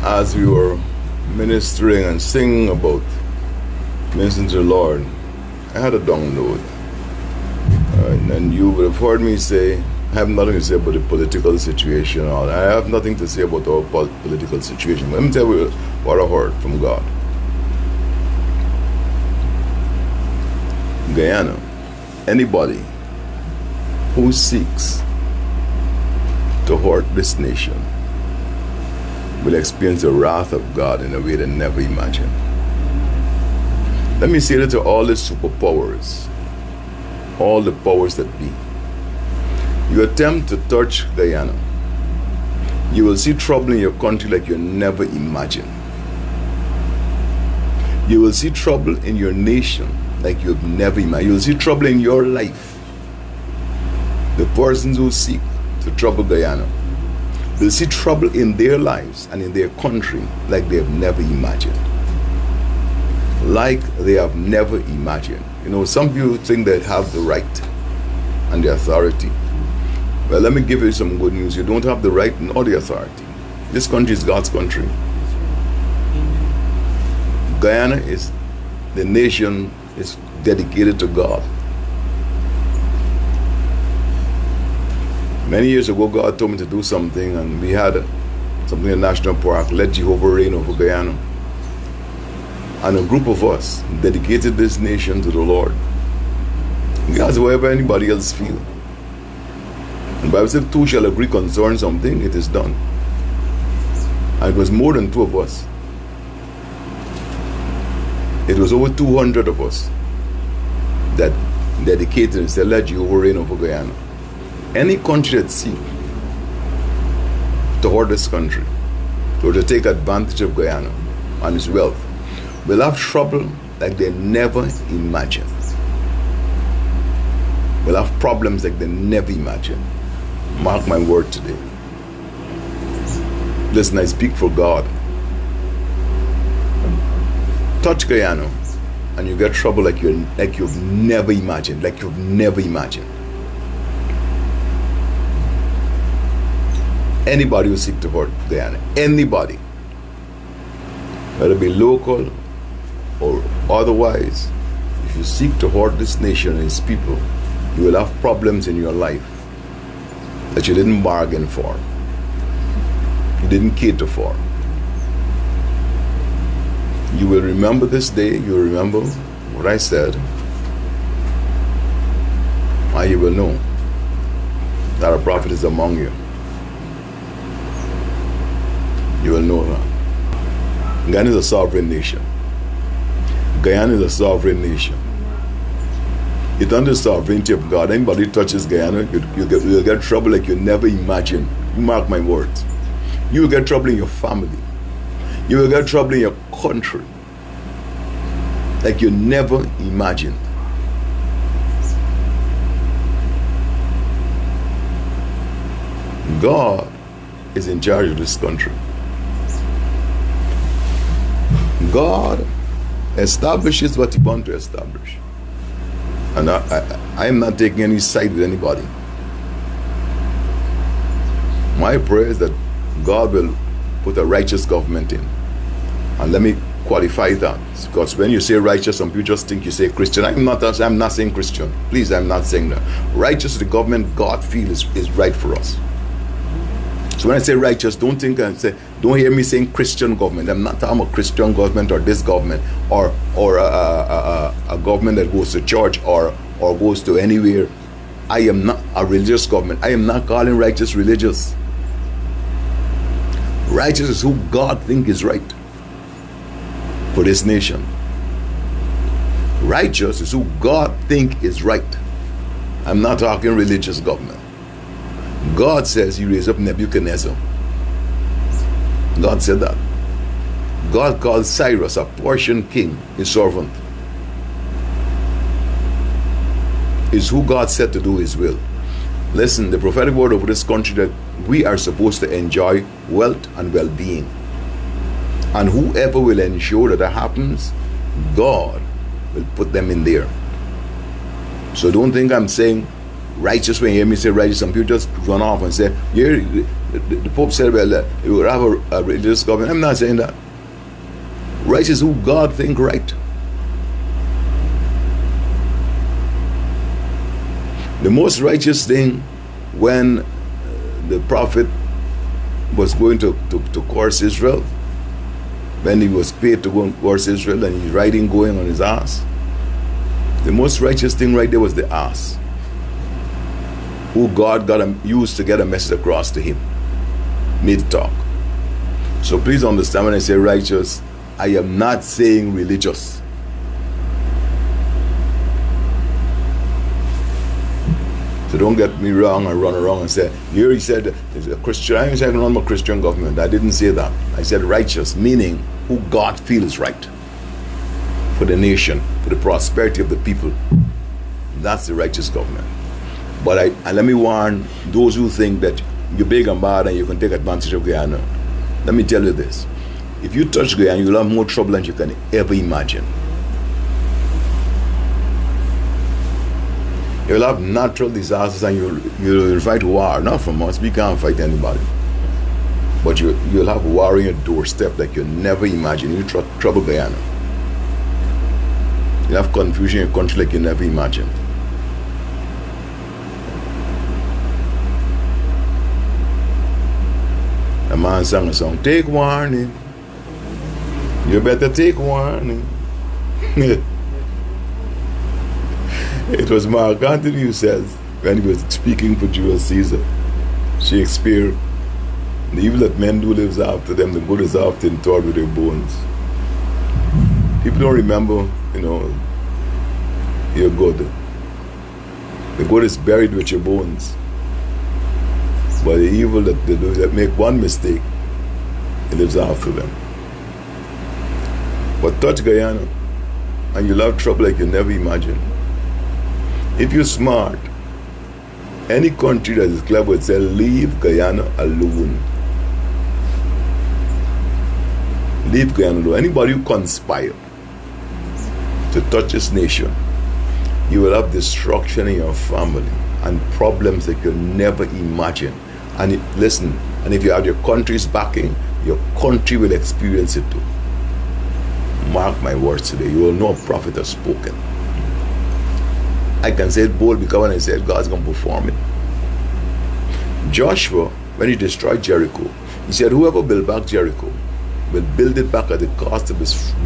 as we were ministering and singing about ministering to the Lord, I had a download. And you would have heard me say, I have nothing to say about the political situation. I have nothing to say about our political situation. But let me tell you what I heard from God. Guyana, anybody who seeks to hurt this nation will experience the wrath of God in a way they never imagined. Let me say that to all the superpowers, all the powers that be. You attempt to touch Guyana, you will see trouble in your country like you never imagined. You will see trouble in your nation like you've never imagined. You will see trouble in your life. The persons who seek to trouble Guyana will see trouble in their lives and in their country like they have never imagined. Like they have never imagined. You know, some people think they have the right and the authority. Well, let me give you some good news. You don't have the right nor the authority. This country is God's country. Guyana is, the nation is dedicated to God. Many years ago, God told me to do something, and we had something in the national park, Let Jehovah Reign over Guyana. And a group of us dedicated this nation to the Lord. Because whatever anybody else feel. And the Bible says, two shall agree concerning something, it is done. And it was more than two of us. It was over 200 of us that dedicated and said, Let Jehovah reign over Guyana. Any country that seek to hurt this country, or to take advantage of Guyana and its wealth, will have trouble like they never imagined. Will have problems like they never imagined. Mark my word today. Listen, I speak for God. Touch Guyana and you get trouble like you've never imagined. Like you've never imagined. Anybody who seek to hurt Guyana, anybody, whether it be local or otherwise, if you seek to hurt this nation and its people, you will have problems in your life that you didn't bargain for, you didn't cater for. You will remember this day, you will remember what I said, and you will know that a prophet is among you. You will know that. Guyana is a sovereign nation. Guyana is a sovereign nation. It's under the sovereignty of God. Anybody who touches Guyana, you'll get trouble like you never imagined. You mark my words. You will get trouble in your family. You will get trouble in your country like you never imagined. God is in charge of this country. God establishes what He wants to establish. And I am not taking any side with anybody. My prayer is that God will put a righteous government in. And let me qualify that. Because when you say righteous, some people just think you say Christian. I'm not saying Christian. Please, I'm not saying that. Righteous is the government God feels is right for us. So when I say righteous, don't hear me saying Christian government. I'm not talking about Christian government or this government or a government that goes to church or goes to anywhere. I am not a religious government. I am not calling righteous religious. Righteous is who God thinks is right for this nation. Righteous is who God thinks is right. I'm not talking religious government. God says He raised up Nebuchadnezzar. God said that. God called Cyrus, a Persian king, His servant. Is who God said to do His will. Listen, the prophetic word over this country that we are supposed to enjoy wealth and well-being. And whoever will ensure that that happens, God will put them in there. So don't think I'm saying righteous. When you hear me say righteous, some people just run off and say, The Pope said, well, you will have a religious government. I'm not saying that. Righteous is who God think right. The most righteous thing when the prophet was going to curse Israel, when he was paid to go and curse Israel and he's riding going on his ass, the most righteous thing right there was the ass, who God used to get a message across to him, made talk. So please understand, when I say righteous, I am not saying religious. So don't get me wrong and run around and say, here he said, there's a Christian, I didn't say I'm a Christian government. I didn't say that. I said righteous, meaning who God feels right for the nation, for the prosperity of the people. That's the righteous government. But let me warn those who think that you're big and bad and you can take advantage of Guyana. Let me tell you this. If you touch Guyana, you'll have more trouble than you can ever imagine. You'll have natural disasters and you'll fight war. Not from us, we can't fight anybody. But you'll have war on your doorstep like you never imagine. You trouble Guyana. You'll have confusion in your country like you never imagined. A man sang a song, take warning. You better take warning. It was Mark Antony who says, when he was speaking for Julius Caesar, Shakespeare, the evil that men do lives after them, the good is often torn with their bones. People don't remember, you're good. The good is buried with your bones. But the evil that they do, that make one mistake, it lives after them. But touch Guyana, and you'll have trouble like you never imagined. If you're smart, any country that is clever would say, leave Guyana alone. Leave Guyana alone. Anybody who conspire to touch this nation, you will have destruction in your family and problems that you never imagine. And listen, and if you have your country's backing, your country will experience it too. Mark my words today, you will know a prophet has spoken. I can say it bold because when I said God's going to perform it. Joshua, when he destroyed Jericho, he said, whoever build back Jericho will build it back at the cost of his first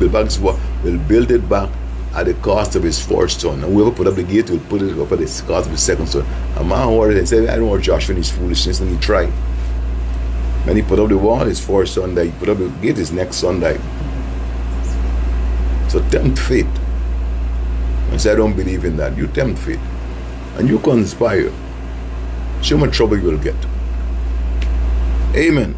son. And whoever put up the gate will put it up at the cost of his second son. A man ordered and said, I don't want Joshua and his foolishness, and he tried. When he put up the wall, his first son died. He put up the gate, his next son died. So tempt fate. I say I don't believe in that. You tempt fate. And you conspire. So much trouble you will get. Amen.